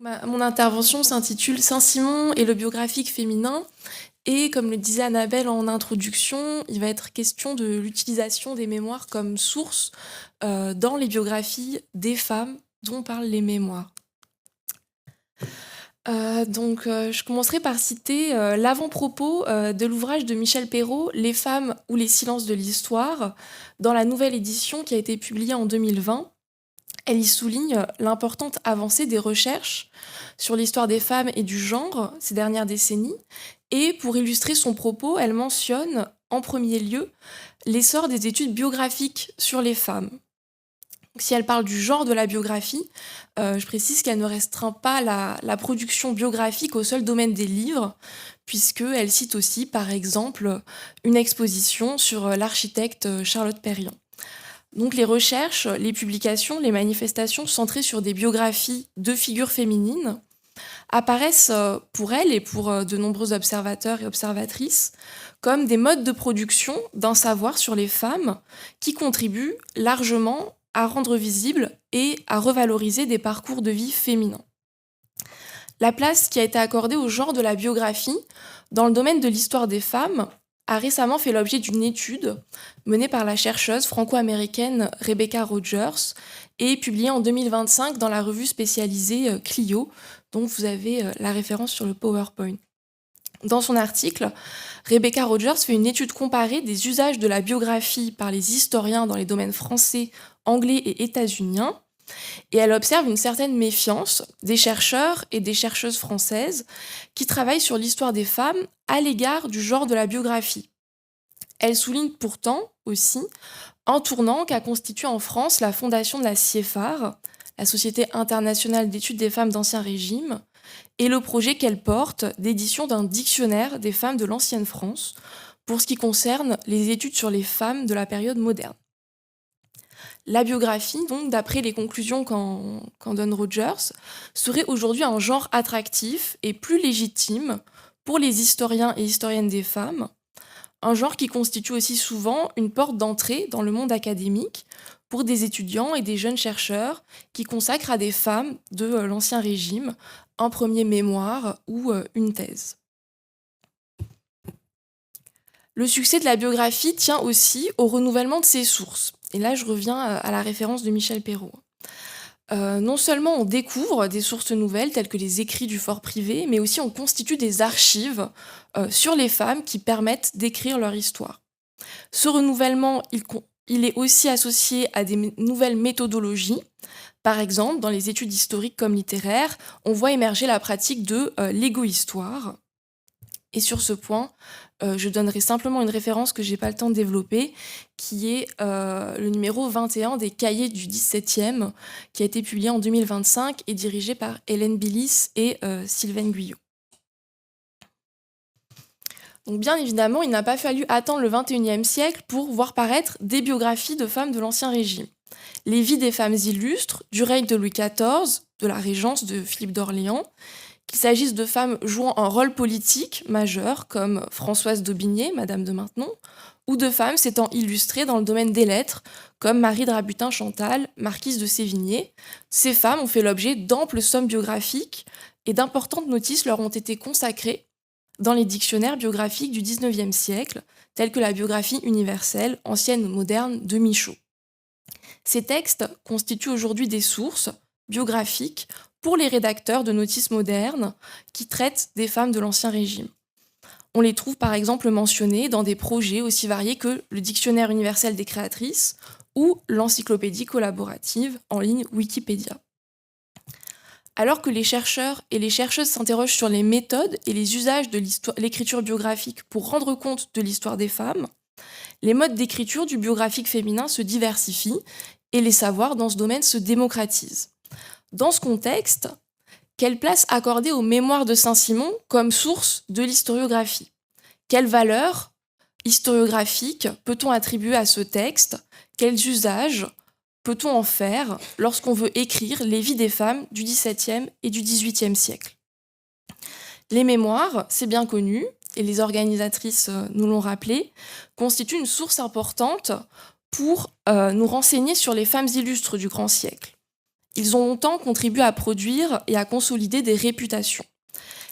Mon intervention s'intitule Saint-Simon et le biographique féminin. Et comme le disait Annabelle en introduction, il va être question de l'utilisation des mémoires comme source dans les biographies des femmes dont parlent les mémoires. Je commencerai par citer l'avant-propos de l'ouvrage de Michel Perrault, Les femmes ou les silences de l'histoire, dans la nouvelle édition qui a été publiée en 2020. Elle y souligne l'importante avancée des recherches sur l'histoire des femmes et du genre ces dernières décennies. Et pour illustrer son propos, elle mentionne en premier lieu l'essor des études biographiques sur les femmes. Donc, si elle parle du genre de la biographie, je précise qu'elle ne restreint pas la production biographique au seul domaine des livres, puisqu'elle cite aussi, par exemple, une exposition sur l'architecte Charlotte Perriand. Donc les recherches, les publications, les manifestations centrées sur des biographies de figures féminines apparaissent pour elle et pour de nombreux observateurs et observatrices comme des modes de production d'un savoir sur les femmes qui contribuent largement à rendre visibles et à revaloriser des parcours de vie féminins. La place qui a été accordée au genre de la biographie dans le domaine de l'histoire des femmes a récemment fait l'objet d'une étude menée par la chercheuse franco-américaine Rebecca Rogers et publiée en 2025 dans la revue spécialisée Clio, dont vous avez la référence sur le PowerPoint. Dans son article, Rebecca Rogers fait une étude comparée des usages de la biographie par les historiens dans les domaines français, anglais et états-uniens, et elle observe une certaine méfiance des chercheurs et des chercheuses françaises qui travaillent sur l'histoire des femmes à l'égard du genre de la biographie. Elle souligne pourtant aussi un tournant qu'a constitué en France la fondation de la CIEFAR, la Société internationale d'études des femmes d'Ancien Régime, et le projet qu'elle porte d'édition d'un dictionnaire des femmes de l'ancienne France pour ce qui concerne les études sur les femmes de la période moderne. La biographie, donc, d'après les conclusions qu'en donne Rogers, serait aujourd'hui un genre attractif et plus légitime pour les historiens et historiennes des femmes, un genre qui constitue aussi souvent une porte d'entrée dans le monde académique pour des étudiants et des jeunes chercheurs qui consacrent à des femmes de l'Ancien Régime un premier mémoire ou une thèse. Le succès de la biographie tient aussi au renouvellement de ses sources. Et là, je reviens à la référence de Michel Perrault. Non seulement on découvre des sources nouvelles telles que les écrits du fort privé, mais aussi on constitue des archives sur les femmes qui permettent d'écrire leur histoire. Ce renouvellement, il est aussi associé à des nouvelles méthodologies. Par exemple, dans les études historiques comme littéraires, on voit émerger la pratique de l'égo-histoire. Et sur ce point, je donnerai simplement une référence que je n'ai pas le temps de développer, qui est le numéro 21 des Cahiers du 17e, qui a été publié en 2025 et dirigé par Hélène Billis et Sylvain Guyot. Donc bien évidemment, il n'a pas fallu attendre le XXIe siècle pour voir paraître des biographies de femmes de l'Ancien Régime. Les vies des femmes illustres du règne de Louis XIV, de la régence de Philippe d'Orléans, qu'il s'agisse de femmes jouant un rôle politique majeur, comme Françoise d'Aubigné, Madame de Maintenon, ou de femmes s'étant illustrées dans le domaine des lettres, comme Marie de Rabutin-Chantal, marquise de Sévigné. Ces femmes ont fait l'objet d'amples sommes biographiques et d'importantes notices leur ont été consacrées dans les dictionnaires biographiques du XIXe siècle, tels que la biographie universelle, ancienne ou moderne, de Michaud. Ces textes constituent aujourd'hui des sources biographiques pour les rédacteurs de notices modernes qui traitent des femmes de l'Ancien Régime. On les trouve par exemple mentionnés dans des projets aussi variés que le Dictionnaire universel des créatrices ou l'encyclopédie collaborative en ligne Wikipédia. Alors que les chercheurs et les chercheuses s'interrogent sur les méthodes et les usages de l'écriture biographique pour rendre compte de l'histoire des femmes, les modes d'écriture du biographique féminin se diversifient et les savoirs dans ce domaine se démocratisent. Dans ce contexte, quelle place accorder aux mémoires de Saint-Simon comme source de l'historiographie ? Quelle valeur historiographique peut-on attribuer à ce texte ? Quels usages peut-on en faire lorsqu'on veut écrire les vies des femmes du XVIIe et du XVIIIe siècle ? Les mémoires, c'est bien connu, et les organisatrices nous l'ont rappelé, constituent une source importante pour nous renseigner sur les femmes illustres du grand siècle. Ils ont longtemps contribué à produire et à consolider des réputations.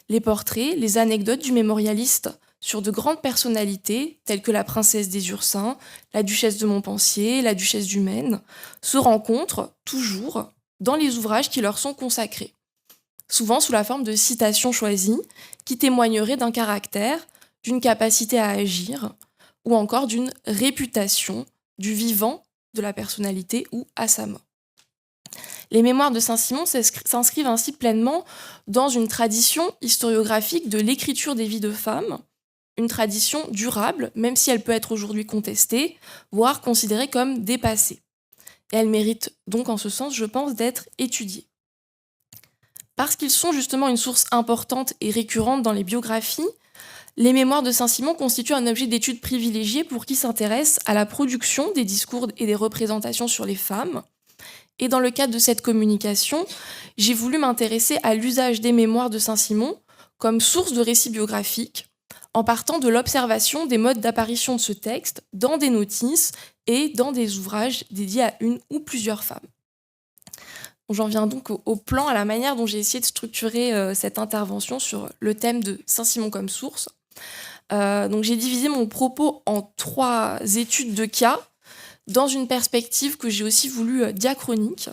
Les portraits, les anecdotes du mémorialiste sur de grandes personnalités, telles que la princesse des Ursins, la duchesse de Montpensier, la duchesse du Maine, se rencontrent toujours dans les ouvrages qui leur sont consacrés, souvent sous la forme de citations choisies qui témoigneraient d'un caractère, d'une capacité à agir, ou encore d'une réputation du vivant de la personnalité ou à sa mort. Les mémoires de Saint-Simon s'inscrivent ainsi pleinement dans une tradition historiographique de l'écriture des vies de femmes, une tradition durable, même si elle peut être aujourd'hui contestée, voire considérée comme dépassée. Et elle mérite donc en ce sens, je pense, d'être étudiée. Parce qu'ils sont justement une source importante et récurrente dans les biographies, les mémoires de Saint-Simon constituent un objet d'étude privilégié pour qui s'intéresse à la production des discours et des représentations sur les femmes. Et dans le cadre de cette communication, j'ai voulu m'intéresser à l'usage des mémoires de Saint-Simon comme source de récits biographiques, en partant de l'observation des modes d'apparition de ce texte dans des notices et dans des ouvrages dédiés à une ou plusieurs femmes. J'en viens donc au plan, à la manière dont j'ai essayé de structurer cette intervention sur le thème de Saint-Simon comme source. Donc j'ai divisé mon propos en 3 études de cas, dans une perspective que j'ai aussi voulu diachronique.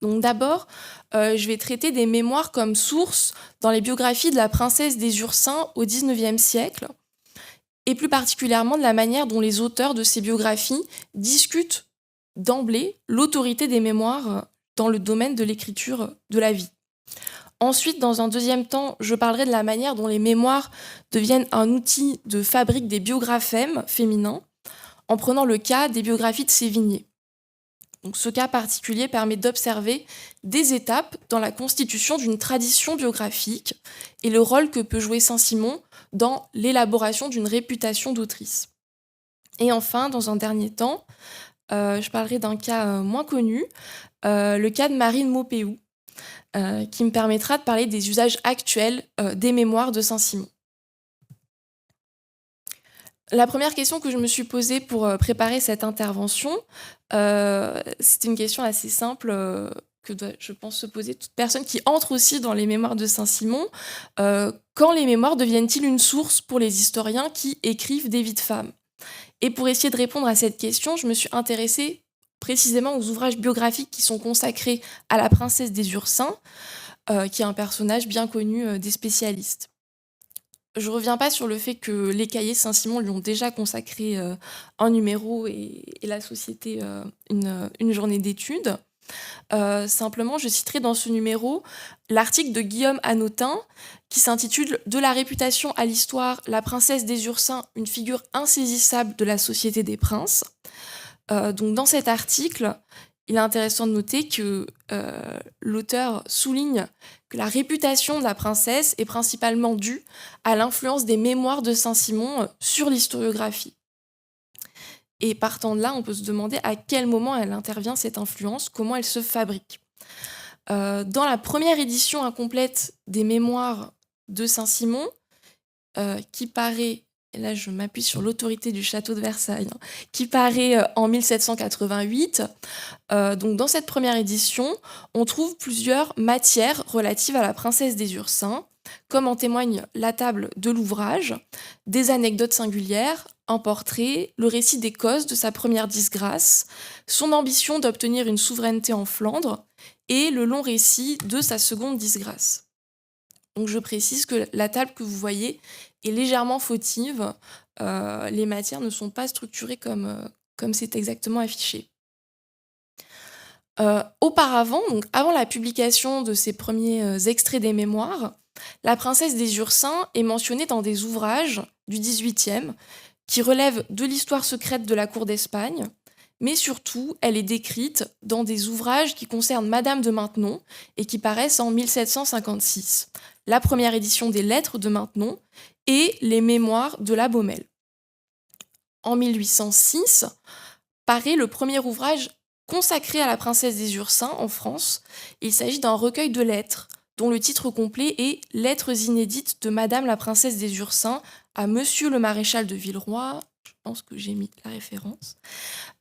Donc d'abord, je vais traiter des mémoires comme source dans les biographies de la princesse des Ursins au XIXe siècle, et plus particulièrement de la manière dont les auteurs de ces biographies discutent d'emblée l'autorité des mémoires dans le domaine de l'écriture de la vie. Ensuite, dans un deuxième temps, je parlerai de la manière dont les mémoires deviennent un outil de fabrique des biographèmes féminins, en prenant le cas des biographies de Sévigné. Donc, ce cas particulier permet d'observer des étapes dans la constitution d'une tradition biographique et le rôle que peut jouer Saint-Simon dans l'élaboration d'une réputation d'autrice. Et enfin, dans un dernier temps, je parlerai d'un cas moins connu, le cas de Marie de Maupeou, qui me permettra de parler des usages actuels des mémoires de Saint-Simon. La première question que je me suis posée pour préparer cette intervention, c'est une question assez simple que doit, je pense, se poser toute personne qui entre aussi dans les mémoires de Saint-Simon. Quand les mémoires deviennent-ils une source pour les historiens qui écrivent des vies de femmes ? Et pour essayer de répondre à cette question, je me suis intéressée précisément aux ouvrages biographiques qui sont consacrés à la princesse des Ursins, qui est un personnage bien connu des spécialistes. Je ne reviens pas sur le fait que les cahiers Saint-Simon lui ont déjà consacré un numéro et la société une journée d'études. Simplement, je citerai dans ce numéro l'article de Guillaume Hanotin qui s'intitule « De la réputation à l'histoire, la princesse des Ursins, une figure insaisissable de la société des princes ». Donc dans cet article, il est intéressant de noter que l'auteur souligne que la réputation de la princesse est principalement due à l'influence des mémoires de Saint-Simon sur l'historiographie. Et partant de là, on peut se demander à quel moment elle intervient, cette influence, comment elle se fabrique. Dans la première édition incomplète des mémoires de Saint-Simon, qui paraît, et là je m'appuie sur l'autorité du château de Versailles, qui paraît en 1788, donc dans cette première édition, on trouve plusieurs matières relatives à la princesse des Ursins, comme en témoigne la table de l'ouvrage, des anecdotes singulières, un portrait, le récit des causes de sa première disgrâce, son ambition d'obtenir une souveraineté en Flandre et le long récit de sa seconde disgrâce. Donc je précise que la table que vous voyez est légèrement fautive, les matières ne sont pas structurées comme c'est exactement affiché. Auparavant, donc avant la publication de ces premiers extraits des mémoires, la princesse des Ursins est mentionnée dans des ouvrages du XVIIIe qui relèvent de l'histoire secrète de la cour d'Espagne, mais surtout, elle est décrite dans des ouvrages qui concernent Madame de Maintenon et qui paraissent en 1756, la première édition des Lettres de Maintenon et les Mémoires de la Baumelle. En 1806, paraît le premier ouvrage consacré à la princesse des Ursins en France. Il s'agit d'un recueil de lettres dont le titre complet est « Lettres inédites de Madame la princesse des Ursins à Monsieur le maréchal de Villeroy ». Je pense que j'ai mis la référence,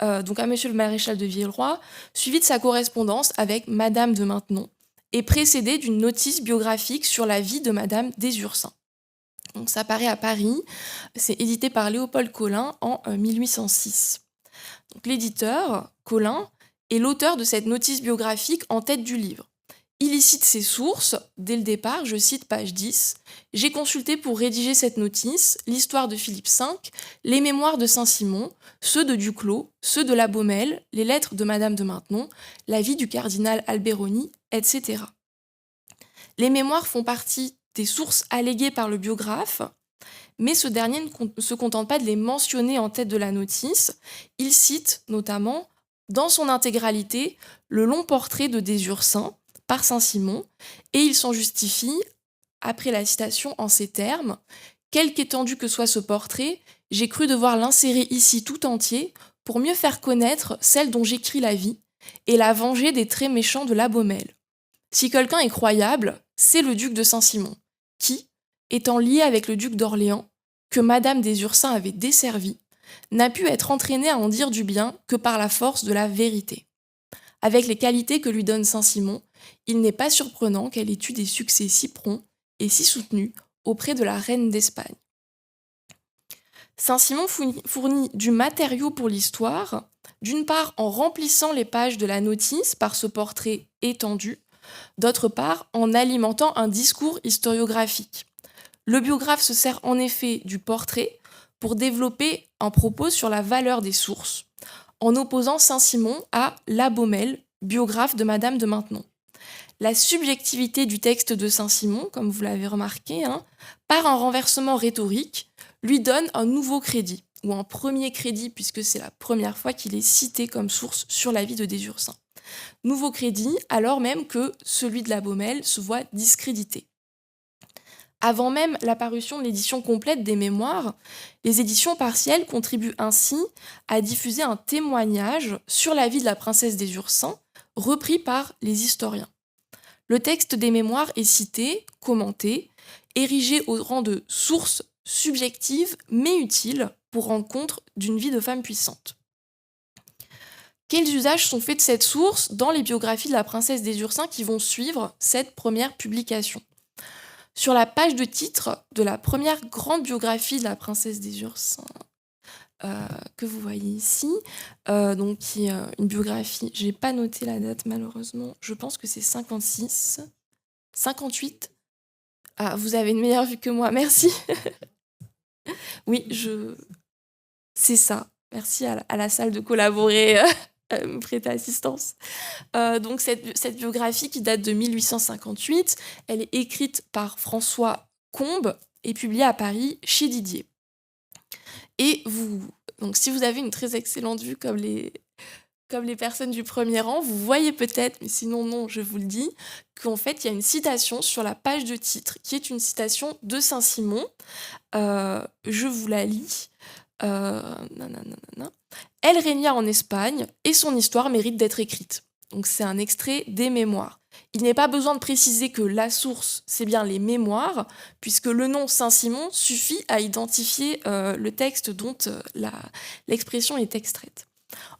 donc à Monsieur le maréchal de Villeroy, suivi de sa correspondance avec Madame de Maintenon et précédé d'une notice biographique sur la vie de Madame des Ursins. Donc ça paraît à Paris, c'est édité par Léopold Colin en 1806. Donc l'éditeur, Colin, est l'auteur de cette notice biographique en tête du livre. Il y cite ses sources, dès le départ, je cite page 10. J'ai consulté pour rédiger cette notice l'histoire de Philippe V, les mémoires de Saint-Simon, ceux de Duclos, ceux de la Baumelle, les lettres de Madame de Maintenon, la vie du cardinal Alberoni, etc. Les mémoires font partie des sources alléguées par le biographe, mais ce dernier ne se contente pas de les mentionner en tête de la notice. Il cite notamment, dans son intégralité, le long portrait de des Ursins par Saint-Simon, et il s'en justifie, après la citation, en ces termes: « Quelque étendu que soit ce portrait, j'ai cru devoir l'insérer ici tout entier pour mieux faire connaître celle dont j'écris la vie et la venger des traits méchants de la Baumelle. Si quelqu'un est croyable, c'est le duc de Saint-Simon, qui, étant lié avec le duc d'Orléans, que Madame des Ursins avait desservi, n'a pu être entraîné à en dire du bien que par la force de la vérité. Avec les qualités que lui donne Saint-Simon, il n'est pas surprenant qu'elle ait eu des succès si prompts et si soutenus auprès de la reine d'Espagne. » Saint-Simon fournit du matériau pour l'histoire, d'une part en remplissant les pages de la notice par ce portrait étendu, d'autre part en alimentant un discours historiographique. Le biographe se sert en effet du portrait pour développer un propos sur la valeur des sources, en opposant Saint-Simon à la Baumelle, biographe de Madame de Maintenon. La subjectivité du texte de Saint-Simon, comme vous l'avez remarqué, par un renversement rhétorique, lui donne un nouveau crédit, ou un premier crédit, puisque c'est la première fois qu'il est cité comme source sur la vie de des Ursins. Nouveau crédit, alors même que celui de la Baumelle se voit discrédité. Avant même l'apparition de l'édition complète des mémoires, les éditions partielles contribuent ainsi à diffuser un témoignage sur la vie de la princesse des Ursins, repris par les historiens. Le texte des mémoires est cité, commenté, érigé au rang de source subjective mais utile pour rendre compte d'une vie de femme puissante. Quels usages sont faits de cette source dans les biographies de la princesse des Ursins qui vont suivre cette première publication ? Sur la page de titre de la première grande biographie de la princesse des Ursins, que vous voyez ici, donc qui est une biographie, j'ai pas noté la date malheureusement, je pense que c'est 56, 58. Ah, vous avez une meilleure vue que moi, merci. Oui, c'est ça. Merci à la salle de collaborer, me prêter assistance. Donc cette biographie qui date de 1858, elle est écrite par François Combes et publiée à Paris chez Didier. Et donc si vous avez une très excellente vue comme les personnes du premier rang, vous voyez peut-être, mais sinon non, je vous le dis, qu'en fait il y a une citation sur la page de titre, qui est une citation de Saint-Simon. Je vous la lis. Elle régna en Espagne et son histoire mérite d'être écrite. Donc c'est un extrait des mémoires. Il n'est pas besoin de préciser que la source, c'est bien les mémoires, puisque le nom Saint-Simon suffit à identifier le texte dont l'expression est extraite.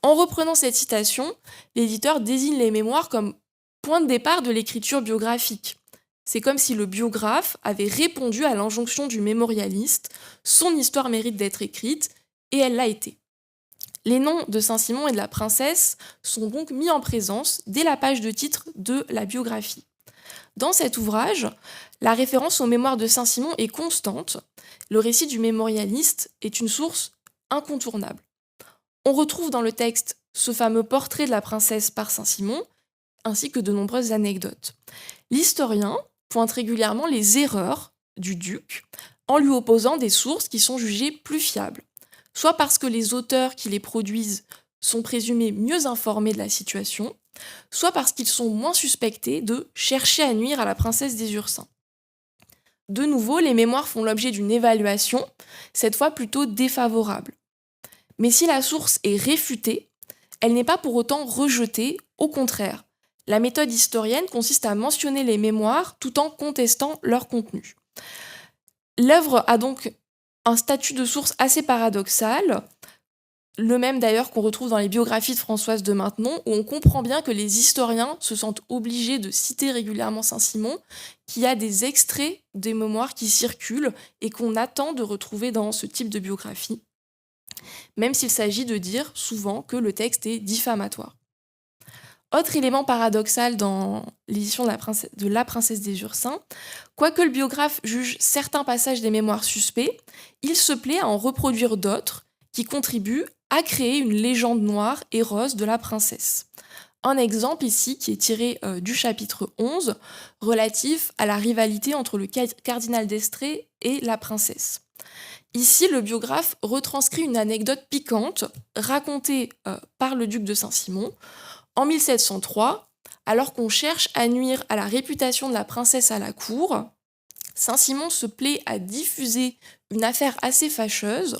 En reprenant cette citation, l'éditeur désigne les mémoires comme point de départ de l'écriture biographique. C'est comme si le biographe avait répondu à l'injonction du mémorialiste, son histoire mérite d'être écrite, et elle l'a été. Les noms de Saint-Simon et de la princesse sont donc mis en présence dès la page de titre de la biographie. Dans cet ouvrage, la référence aux mémoires de Saint-Simon est constante. Le récit du mémorialiste est une source incontournable. On retrouve dans le texte ce fameux portrait de la princesse par Saint-Simon, ainsi que de nombreuses anecdotes. L'historien pointe régulièrement les erreurs du duc en lui opposant des sources qui sont jugées plus fiables, soit parce que les auteurs qui les produisent sont présumés mieux informés de la situation, soit parce qu'ils sont moins suspectés de chercher à nuire à la princesse des Ursins. De nouveau, les mémoires font l'objet d'une évaluation, cette fois plutôt défavorable. Mais si la source est réfutée, elle n'est pas pour autant rejetée, au contraire. La méthode historienne consiste à mentionner les mémoires tout en contestant leur contenu. L'œuvre a donc un statut de source assez paradoxal. Le même d'ailleurs qu'on retrouve dans les biographies de Françoise de Maintenon, où on comprend bien que les historiens se sentent obligés de citer régulièrement Saint-Simon, qu'il y a des extraits des mémoires qui circulent et qu'on attend de retrouver dans ce type de biographie, même s'il s'agit de dire souvent que le texte est diffamatoire. Autre élément paradoxal dans l'édition de La Princesse des Ursins, quoique le biographe juge certains passages des mémoires suspects, il se plaît à en reproduire d'autres qui contribuent à créer une légende noire et rose de la princesse. Un exemple ici qui est tiré du chapitre 11, relatif à la rivalité entre le cardinal d'Estrées et la princesse. Ici, le biographe retranscrit une anecdote piquante racontée par le duc de Saint-Simon en 1703, alors qu'on cherche à nuire à la réputation de la princesse à la cour. Saint-Simon se plaît à diffuser une affaire assez fâcheuse.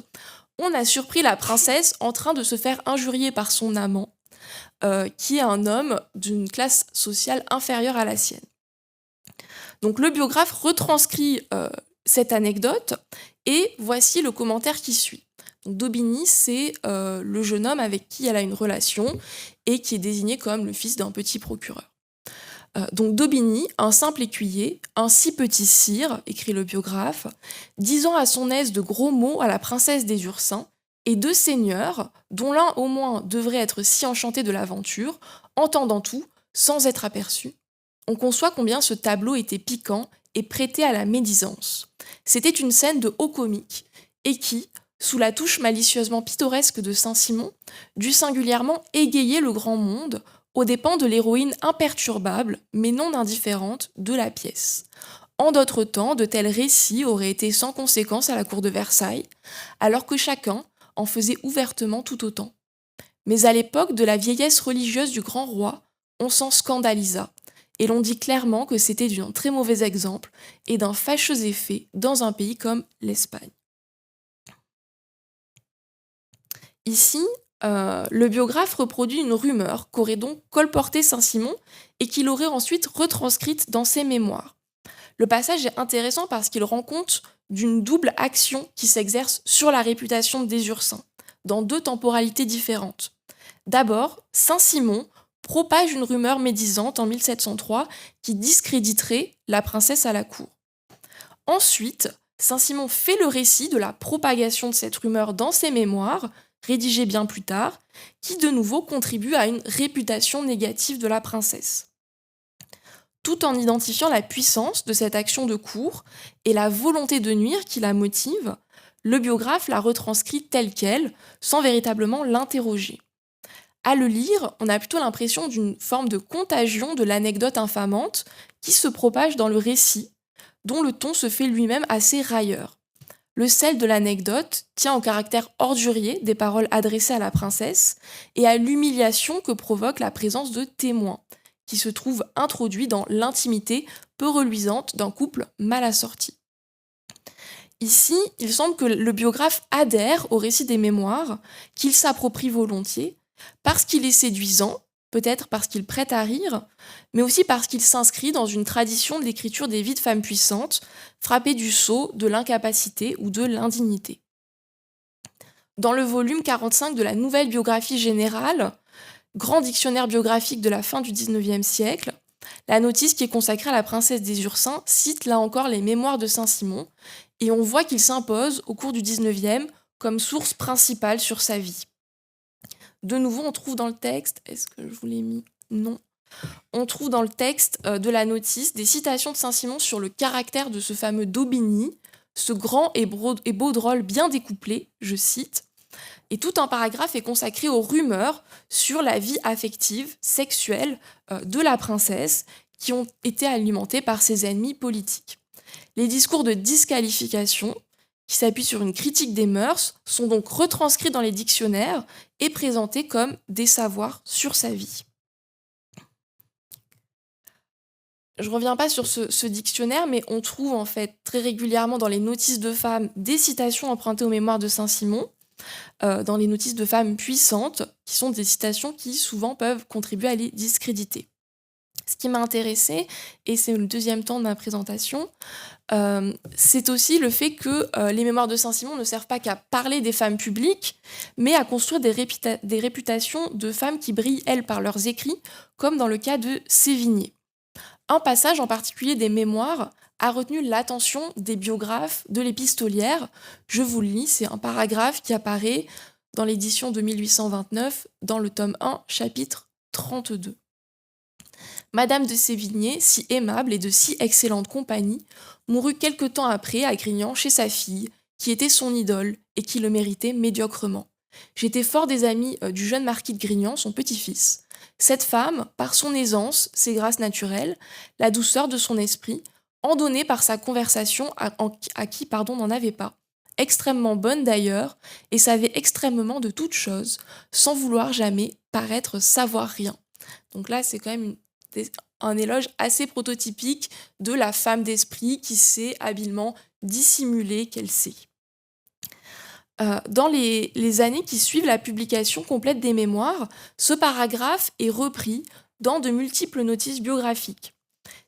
On a surpris la princesse en train de se faire injurier par son amant, qui est un homme d'une classe sociale inférieure à la sienne. Donc le biographe retranscrit cette anecdote et voici le commentaire qui suit. Donc, Daubigny, c'est le jeune homme avec qui elle a une relation et qui est désigné comme le fils d'un petit procureur. Donc Daubigny, un simple écuyer, un si petit sire, écrit le biographe, disant à son aise de gros mots à la princesse des Ursins, et deux seigneurs, dont l'un au moins devrait être si enchanté de l'aventure, entendant tout, sans être aperçu. On conçoit combien ce tableau était piquant et prêté à la médisance. C'était une scène de haut comique, et qui, sous la touche malicieusement pittoresque de Saint-Simon, dut singulièrement égayer le grand monde, aux dépens de l'héroïne imperturbable, mais non indifférente, de la pièce. En d'autres temps, de tels récits auraient été sans conséquence à la cour de Versailles, alors que chacun en faisait ouvertement tout autant. Mais à l'époque de la vieillesse religieuse du grand roi, on s'en scandalisa, et l'on dit clairement que c'était d'un très mauvais exemple et d'un fâcheux effet dans un pays comme l'Espagne. Ici, le biographe reproduit une rumeur qu'aurait donc colporté Saint-Simon et qu'il aurait ensuite retranscrite dans ses mémoires. Le passage est intéressant parce qu'il rend compte d'une double action qui s'exerce sur la réputation des Ursins, dans deux temporalités différentes. D'abord, Saint-Simon propage une rumeur médisante en 1703 qui discréditerait la princesse à la cour. Ensuite, Saint-Simon fait le récit de la propagation de cette rumeur dans ses mémoires, rédigé bien plus tard, qui de nouveau contribue à une réputation négative de la princesse. Tout en identifiant la puissance de cette action de cour et la volonté de nuire qui la motive, le biographe la retranscrit telle qu'elle, sans véritablement l'interroger. À le lire, on a plutôt l'impression d'une forme de contagion de l'anecdote infamante qui se propage dans le récit, dont le ton se fait lui-même assez railleur. Le sel de l'anecdote tient au caractère ordurier des paroles adressées à la princesse et à l'humiliation que provoque la présence de témoins, qui se trouvent introduits dans l'intimité peu reluisante d'un couple mal assorti. Ici, il semble que le biographe adhère au récit des mémoires, qu'il s'approprie volontiers, parce qu'il est séduisant, peut-être parce qu'il prête à rire, mais aussi parce qu'il s'inscrit dans une tradition de l'écriture des vies de femmes puissantes, frappées du sceau, de l'incapacité ou de l'indignité. Dans le volume 45 de la Nouvelle Biographie Générale, grand dictionnaire biographique de la fin du XIXe siècle, la notice qui est consacrée à la princesse des Ursins cite là encore les mémoires de Saint-Simon, et on voit qu'il s'impose au cours du XIXe comme source principale sur sa vie. De nouveau, on trouve dans le texte, est-ce que je vous l'ai mis ? Non. On trouve dans le texte de la notice des citations de Saint-Simon sur le caractère de ce fameux Daubigny, ce grand et beau drôle bien découplé, je cite, et tout un paragraphe est consacré aux rumeurs sur la vie affective, sexuelle de la princesse qui ont été alimentées par ses ennemis politiques. Les discours de disqualification, qui s'appuient sur une critique des mœurs, sont donc retranscrits dans les dictionnaires et présentés comme des savoirs sur sa vie. Je ne reviens pas sur ce dictionnaire, mais on trouve en fait très régulièrement dans les notices de femmes des citations empruntées aux mémoires de Saint-Simon, dans les notices de femmes puissantes, qui sont des citations qui souvent peuvent contribuer à les discréditer. Ce qui m'a intéressée, et c'est le deuxième temps de ma présentation, c'est aussi le fait que les mémoires de Saint-Simon ne servent pas qu'à parler des femmes publiques, mais à construire des réputations de femmes qui brillent, elles, par leurs écrits, comme dans le cas de Sévigné. Un passage en particulier des mémoires a retenu l'attention des biographes de l'épistolière. Je vous le lis, c'est un paragraphe qui apparaît dans l'édition de 1829, dans le tome 1, chapitre 32. Madame de Sévigné, si aimable et de si excellente compagnie, mourut quelque temps après à Grignan chez sa fille, qui était son idole et qui le méritait médiocrement. J'étais fort des amis du jeune marquis de Grignan, son petit-fils. Cette femme, par son aisance, ses grâces naturelles, la douceur de son esprit, en donnait par sa conversation à qui n'en avait pas. Extrêmement bonne d'ailleurs, et savait extrêmement de toutes choses, sans vouloir jamais paraître savoir rien. Donc là, c'est quand même un éloge assez prototypique de la femme d'esprit qui sait habilement dissimuler qu'elle sait. Dans les années qui suivent la publication complète des mémoires, ce paragraphe est repris dans de multiples notices biographiques,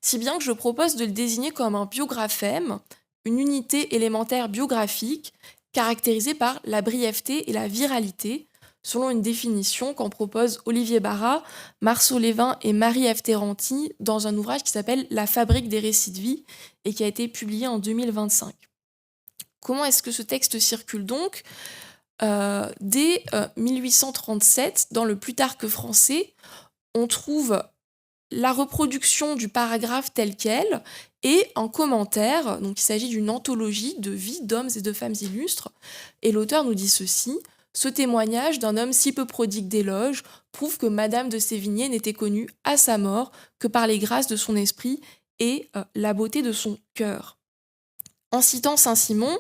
si bien que je propose de le désigner comme un biographème, une unité élémentaire biographique caractérisée par la brièveté et la viralité, selon une définition qu'en proposent Olivier Barra, Marceau Lévin et Marie-Ève Terranti dans un ouvrage qui s'appelle La fabrique des récits de vie et qui a été publié en 2025. Comment est-ce que ce texte circule donc ? Dès 1837, dans le Plutarque français, on trouve la reproduction du paragraphe tel quel et un commentaire. Donc il s'agit d'une anthologie de vie d'hommes et de femmes illustres. Et l'auteur nous dit ceci: ce témoignage d'un homme si peu prodigue d'éloges prouve que Madame de Sévigné n'était connue à sa mort que par les grâces de son esprit et la beauté de son cœur. En citant Saint-Simon,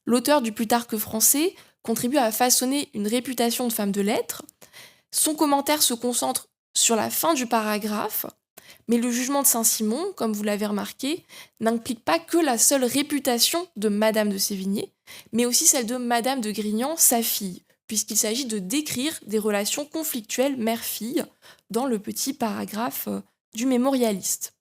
l'auteur du Plutarque français contribue à façonner une réputation de femme de lettres. Son commentaire se concentre sur la fin du paragraphe, mais le jugement de Saint-Simon, comme vous l'avez remarqué, n'implique pas que la seule réputation de Madame de Sévigné, mais aussi celle de Madame de Grignan, sa fille, puisqu'il s'agit de décrire des relations conflictuelles mère-fille dans le petit paragraphe du mémorialiste.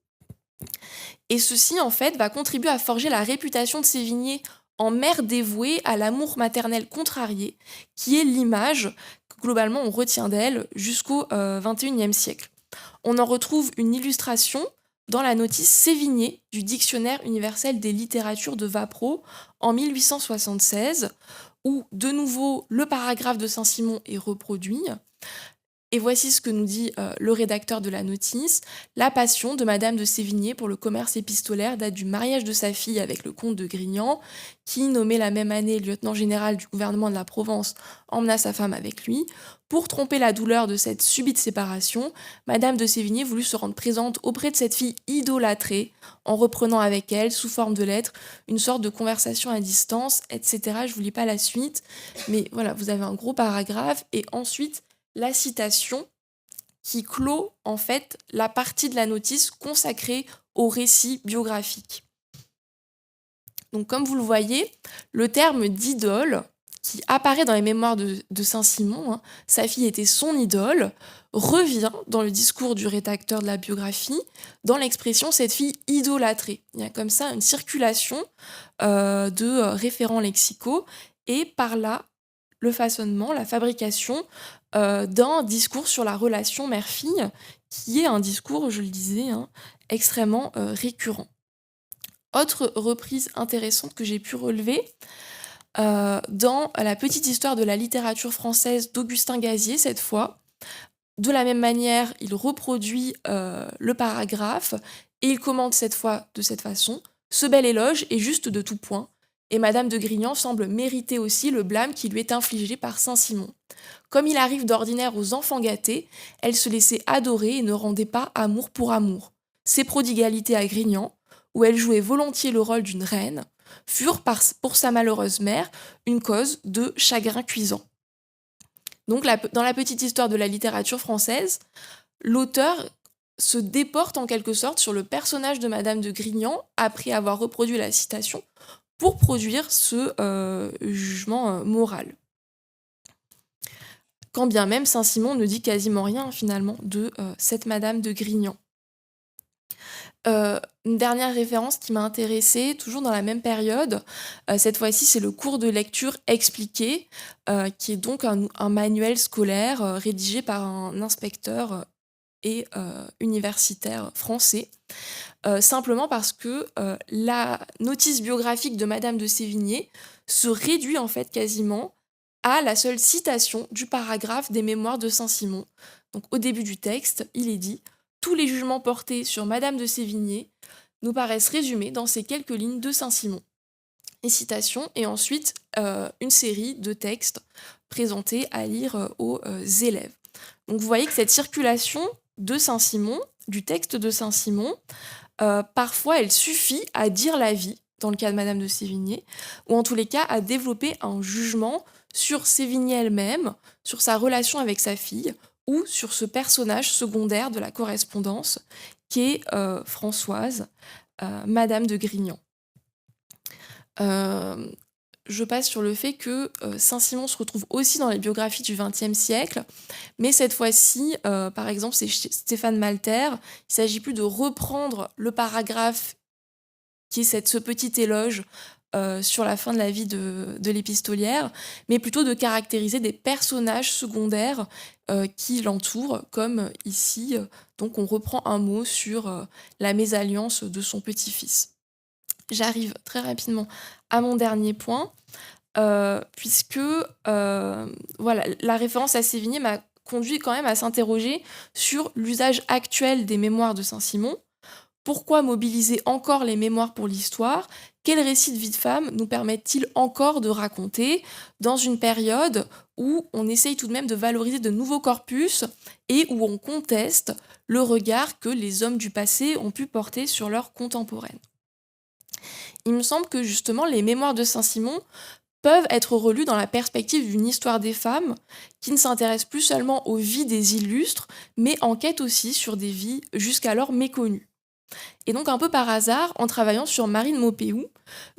Et ceci, en fait, va contribuer à forger la réputation de Sévigné en mère dévouée à l'amour maternel contrarié, qui est l'image que globalement on retient d'elle jusqu'au XXIe siècle. On en retrouve une illustration dans la notice Sévigné du Dictionnaire universel des littératures de Vapereau en 1876, où de nouveau le paragraphe de Saint-Simon est reproduit. Et voici ce que nous dit le rédacteur de la notice. La passion de Madame de Sévigné pour le commerce épistolaire date du mariage de sa fille avec le comte de Grignan, qui, nommé la même année lieutenant général du gouvernement de la Provence, emmena sa femme avec lui. Pour tromper la douleur de cette subite séparation, Madame de Sévigné voulut se rendre présente auprès de cette fille idolâtrée, en reprenant avec elle, sous forme de lettres, une sorte de conversation à distance, etc. Je ne vous lis pas la suite, mais voilà, vous avez un gros paragraphe, et ensuite la citation qui clôt en fait la partie de la notice consacrée au récit biographique. Donc comme vous le voyez, le terme d'idole, qui apparaît dans les mémoires de Saint-Simon, sa fille était son idole, revient dans le discours du rédacteur de la biographie, dans l'expression cette fille idolâtrée. Il y a comme ça une circulation de référents lexicaux, et par là, le façonnement, la fabrication d'un discours sur la relation mère-fille, qui est un discours, je le disais, extrêmement récurrent. Autre reprise intéressante que j'ai pu relever, dans la petite histoire de la littérature française d'Augustin Gazier, cette fois, de la même manière, il reproduit le paragraphe et il commente cette fois de cette façon: ce bel éloge est juste de tout point, et Madame de Grignan semble mériter aussi le blâme qui lui est infligé par Saint-Simon. Comme il arrive d'ordinaire aux enfants gâtés, elle se laissait adorer et ne rendait pas amour pour amour. Ses prodigalités à Grignan, où elle jouait volontiers le rôle d'une reine, furent pour sa malheureuse mère une cause de chagrin cuisant. Donc dans la petite histoire de la littérature française, l'auteur se déporte en quelque sorte sur le personnage de Madame de Grignan après avoir reproduit la citation pour produire ce jugement moral. Quand bien même Saint-Simon ne dit quasiment rien finalement de cette Madame de Grignan. Une dernière référence qui m'a intéressée, toujours dans la même période, cette fois-ci, c'est le cours de lecture expliqué, qui est donc un manuel scolaire, rédigé par un inspecteur, et universitaire français. Simplement parce que, la notice biographique de madame de Sévigné se réduit en fait quasiment à la seule citation du paragraphe des Mémoires de Saint-Simon. Donc au début du texte, il est dit: «Tous les jugements portés sur madame de Sévigné nous paraissent résumés dans ces quelques lignes de Saint-Simon». Et citation et ensuite, une série de textes présentés à lire, aux, élèves. Donc vous voyez que cette circulation de Saint-Simon, du texte de Saint-Simon, parfois elle suffit à dire la vie, dans le cas de madame de Sévigné, ou en tous les cas à développer un jugement sur Sévigné elle-même, sur sa relation avec sa fille, ou sur ce personnage secondaire de la correspondance qui est, Françoise, madame de Grignan. Hem, je passe sur le fait que, Saint-Simon se retrouve aussi dans les biographies du XXe siècle, mais cette fois-ci, par exemple, c'est chez Stéphane Malter. Il s'agit plus de reprendre le paragraphe qui est ce petit éloge, sur la fin de la vie de l'épistolière, mais plutôt de caractériser des personnages secondaires, qui l'entourent, comme ici, donc on reprend un mot sur, la mésalliance de son petit-fils. J'arrive très rapidement à mon dernier point, puisque, voilà, la référence à Sévigné m'a conduit quand même à s'interroger sur l'usage actuel des mémoires de Saint-Simon. Pourquoi mobiliser encore les mémoires pour l'histoire? Quels récits de vie de femme nous permettent-ils encore de raconter dans une période où on essaye tout de même de valoriser de nouveaux corpus et où on conteste le regard que les hommes du passé ont pu porter sur leurs contemporaines? Il me semble que justement les mémoires de Saint-Simon peuvent être relus dans la perspective d'une histoire des femmes qui ne s'intéresse plus seulement aux vies des illustres, mais enquête aussi sur des vies jusqu'alors méconnues. Et donc un peu par hasard, en travaillant sur Marine Maupeou,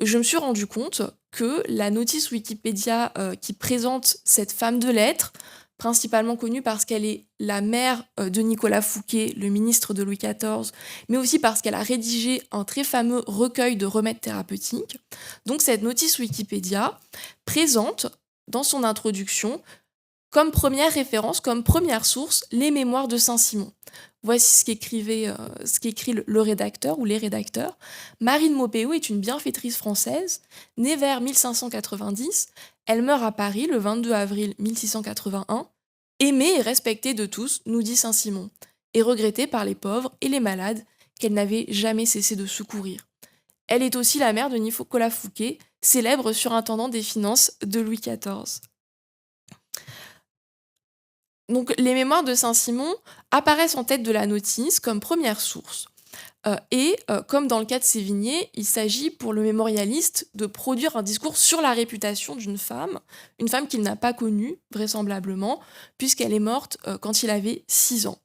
je me suis rendu compte que la notice Wikipédia, qui présente cette femme de lettres, principalement connue parce qu'elle est la mère, de Nicolas Fouquet, le ministre de Louis XIV, mais aussi parce qu'elle a rédigé un très fameux recueil de remèdes thérapeutiques. Donc cette notice Wikipédia présente, dans son introduction, comme première référence, comme première source, les mémoires de Saint-Simon. Voici ce qu'écrit le rédacteur ou les rédacteurs. Marine Maupeou est une bienfaitrice française, née vers 1590. Elle meurt à Paris le 22 avril 1681. Aimée et respectée de tous, nous dit Saint-Simon, et regrettée par les pauvres et les malades qu'elle n'avait jamais cessé de secourir. Elle est aussi la mère de Nicolas Fouquet, célèbre surintendant des finances de Louis XIV. Donc les mémoires de Saint-Simon apparaissent en tête de la notice comme première source. Comme dans le cas de Sévigné, il s'agit pour le mémorialiste de produire un discours sur la réputation une femme qu'il n'a pas connue, vraisemblablement, puisqu'elle est morte quand il avait 6 ans.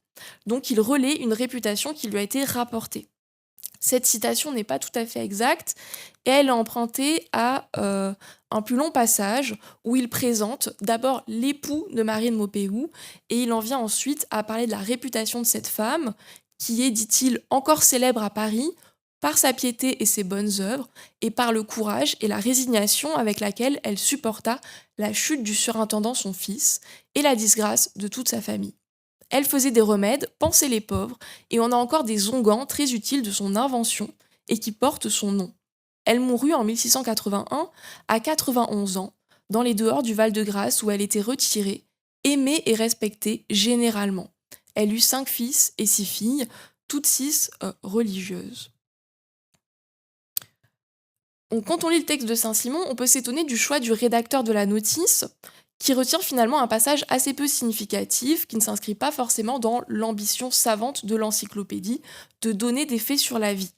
Donc il relaie une réputation qui lui a été rapportée. Cette citation n'est pas tout à fait exacte et elle est empruntée à un plus long passage où il présente d'abord l'époux de Marine Maupeou et il en vient ensuite à parler de la réputation de cette femme qui est, dit-il, encore célèbre à Paris par sa piété et ses bonnes œuvres et par le courage et la résignation avec laquelle elle supporta la chute du surintendant son fils et la disgrâce de toute sa famille. Elle faisait des remèdes, pansait les pauvres, et on a encore des onguents très utiles de son invention et qui portent son nom. Elle mourut en 1681 à 91 ans, dans les dehors du Val-de-Grâce où elle était retirée, aimée et respectée généralement. Elle eut 5 fils et 6 filles, toutes 6 religieuses. Donc, quand on lit le texte de Saint-Simon, on peut s'étonner du choix du rédacteur de la notice, qui retient finalement un passage assez peu significatif, qui ne s'inscrit pas forcément dans l'ambition savante de l'encyclopédie de donner des faits sur la vie.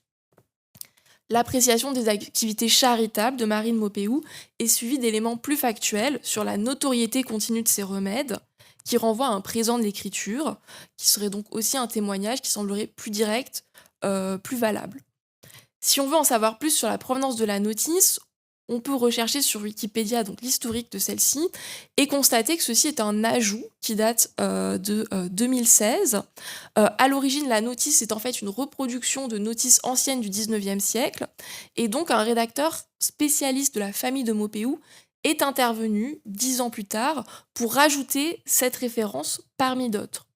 L'appréciation des activités charitables de Marine Maupeou est suivie d'éléments plus factuels sur la notoriété continue de ses remèdes, qui renvoie à un présent de l'écriture, qui serait donc aussi un témoignage qui semblerait plus direct, plus valable. Si on veut en savoir plus sur la provenance de la notice, on peut rechercher sur Wikipédia donc l'historique de celle-ci et constater que ceci est un ajout qui date de 2016. À l'origine, la notice est en fait une reproduction de notices anciennes du 19e siècle, et donc un rédacteur spécialiste de la famille de Maupeou est intervenu 10 ans plus tard pour rajouter cette référence parmi d'autres.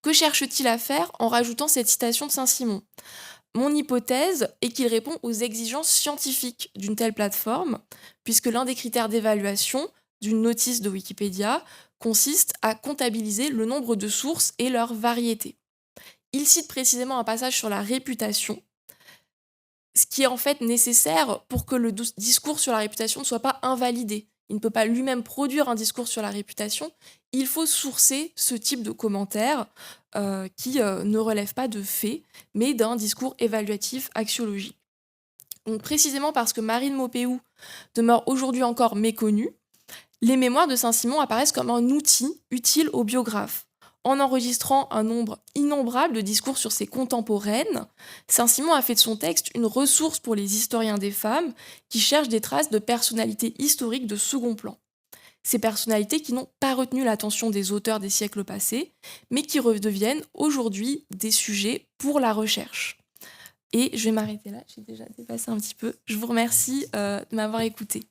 Que cherche-t-il à faire en rajoutant cette citation de Saint-Simon ? Mon hypothèse est qu'il répond aux exigences scientifiques d'une telle plateforme, puisque l'un des critères d'évaluation d'une notice de Wikipédia consiste à comptabiliser le nombre de sources et leur variété. Il cite précisément un passage sur la réputation, ce qui est en fait nécessaire pour que le discours sur la réputation ne soit pas invalidé. Il ne peut pas lui-même produire un discours sur la réputation, il faut sourcer ce type de commentaires qui ne relèvent pas de faits, mais d'un discours évaluatif axiologique. Donc précisément parce que Marie de Maupeou demeure aujourd'hui encore méconnue, les mémoires de Saint-Simon apparaissent comme un outil utile aux biographes. En enregistrant un nombre innombrable de discours sur ses contemporaines, Saint-Simon a fait de son texte une ressource pour les historiens des femmes qui cherchent des traces de personnalités historiques de second plan. Ces personnalités qui n'ont pas retenu l'attention des auteurs des siècles passés, mais qui redeviennent aujourd'hui des sujets pour la recherche. Et je vais m'arrêter là, j'ai déjà dépassé un petit peu. Je vous remercie de m'avoir écouté.